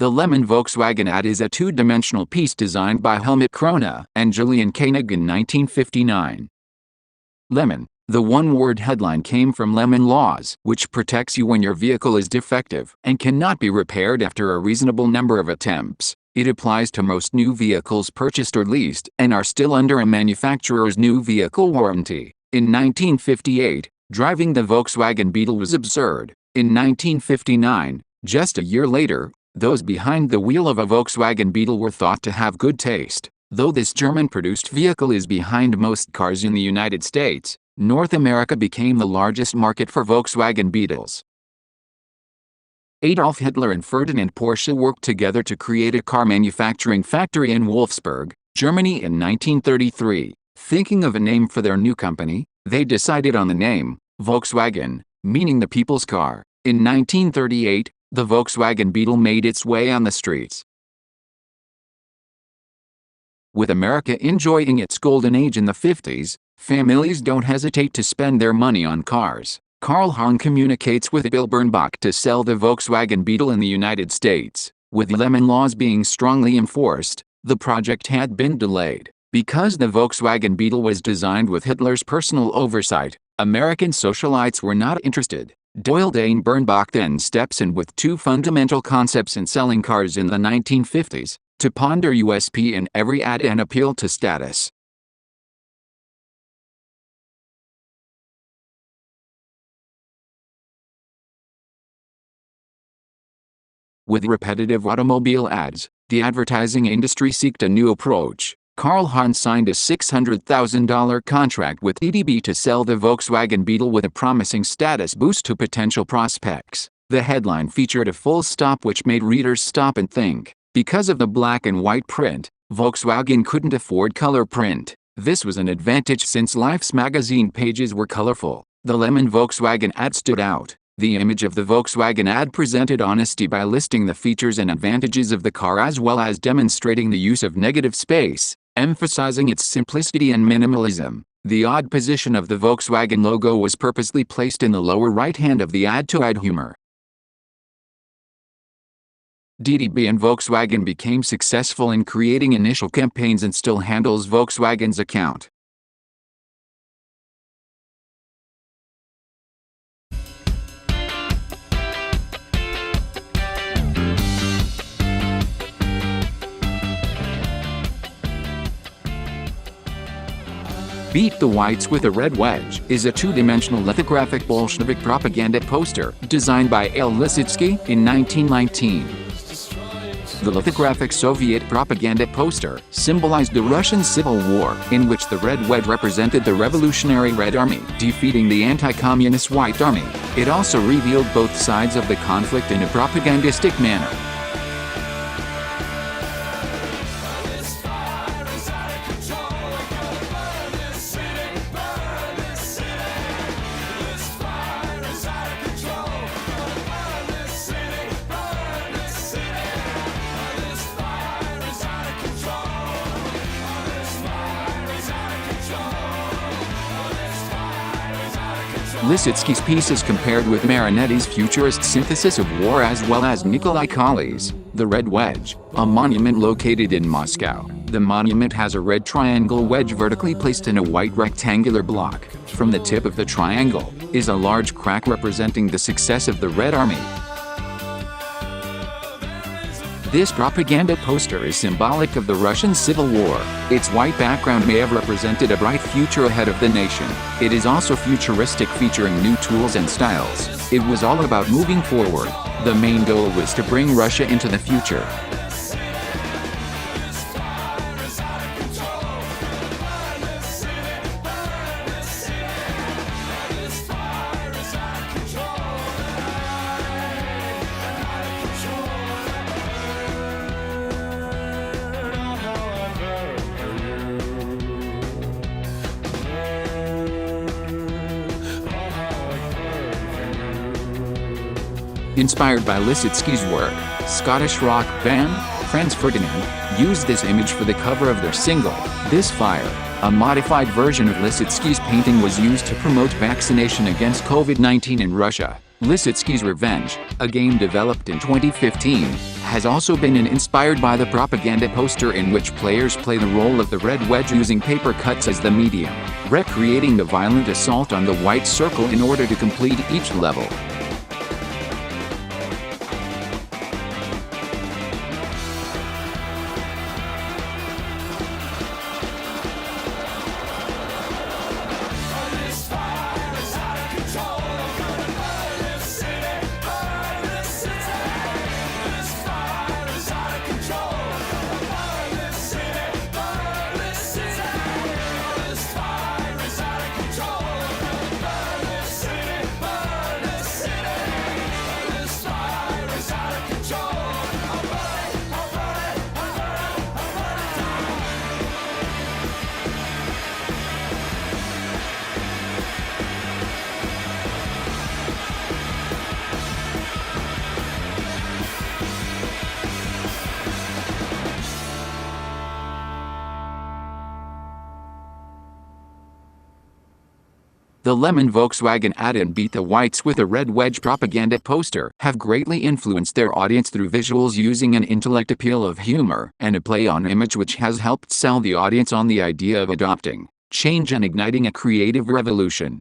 The Lemon Volkswagen ad is a two-dimensional piece designed by Helmut Krone and Julian Koenig in 1959. Lemon. The one-word headline came from Lemon Laws, which protects you when your vehicle is defective and cannot be repaired after a reasonable number of attempts. It applies to most new vehicles purchased or leased and are still under a manufacturer's new vehicle warranty. In 1958, driving the Volkswagen Beetle was absurd. In 1959, just a year later, those behind the wheel of a Volkswagen Beetle were thought to have good taste. Though this German-produced vehicle is behind most cars in the United States, North America became the largest market for Volkswagen Beetles. Adolf Hitler and Ferdinand Porsche worked together to create a car manufacturing factory in Wolfsburg, Germany in 1933. Thinking of a name for their new company, they decided on the name, Volkswagen, meaning the people's car. In 1938, the Volkswagen Beetle made its way on the streets. With America enjoying its golden age in the 50s, families don't hesitate to spend their money on cars. Carl Hahn communicates with Bill Bernbach to sell the Volkswagen Beetle in the United States. With Lemon laws being strongly enforced, the project had been delayed. Because the Volkswagen Beetle was designed with Hitler's personal oversight, American socialites were not interested. Doyle Dane Bernbach then steps in with two fundamental concepts in selling cars in the 1950s, to ponder USP in every ad and appeal to status. With repetitive automobile ads, the advertising industry sought a new approach. Carl Hahn signed a $600,000 contract with EDB to sell the Volkswagen Beetle with a promising status boost to potential prospects. The headline featured a full stop which made readers stop and think. Because of the black and white print, Volkswagen couldn't afford color print. This was an advantage since Life's magazine pages were colorful. The Lemon Volkswagen ad stood out. The image of the Volkswagen ad presented honesty by listing the features and advantages of the car as well as demonstrating the use of negative space, emphasizing its simplicity and minimalism. The odd position of the Volkswagen logo was purposely placed in the lower right hand of the ad to add humor. DDB and Volkswagen became successful in creating initial campaigns and still handles Volkswagen's account. Beat the Whites with a Red Wedge is a two-dimensional lithographic Bolshevik propaganda poster designed by L. Lisitsky in 1919. The lithographic Soviet propaganda poster symbolized the Russian Civil War, in which the Red Wedge represented the Revolutionary Red Army defeating the anti-communist White Army. It also revealed both sides of the conflict in a propagandistic manner. Lisitsky's piece is compared with Marinetti's futurist synthesis of war as well as Nikolai Colley's The Red Wedge, a monument located in Moscow. The monument has a red triangle wedge vertically placed in a white rectangular block. From the tip of the triangle is a large crack representing the success of the Red Army. This propaganda poster is symbolic of the Russian Civil War. Its white background may have represented a bright future ahead of the nation. It is also futuristic, featuring new tools and styles. It was all about moving forward. The main goal was to bring Russia into the future. Inspired by Lisitsky's work, Scottish rock band Franz Ferdinand used this image for the cover of their single, This Fire. A modified version of Lisitsky's painting was used to promote vaccination against COVID-19 in Russia. Lisitsky's Revenge, a game developed in 2015, has also been inspired by the propaganda poster in which players play the role of the Red Wedge using paper cuts as the medium, recreating the violent assault on the White Circle in order to complete each level. The Lemon-Volkswagen ad and Beat the Whites with a Red Wedge propaganda poster have greatly influenced their audience through visuals using an intellect appeal of humor and a play on image, which has helped sell the audience on the idea of adopting change and igniting a creative revolution.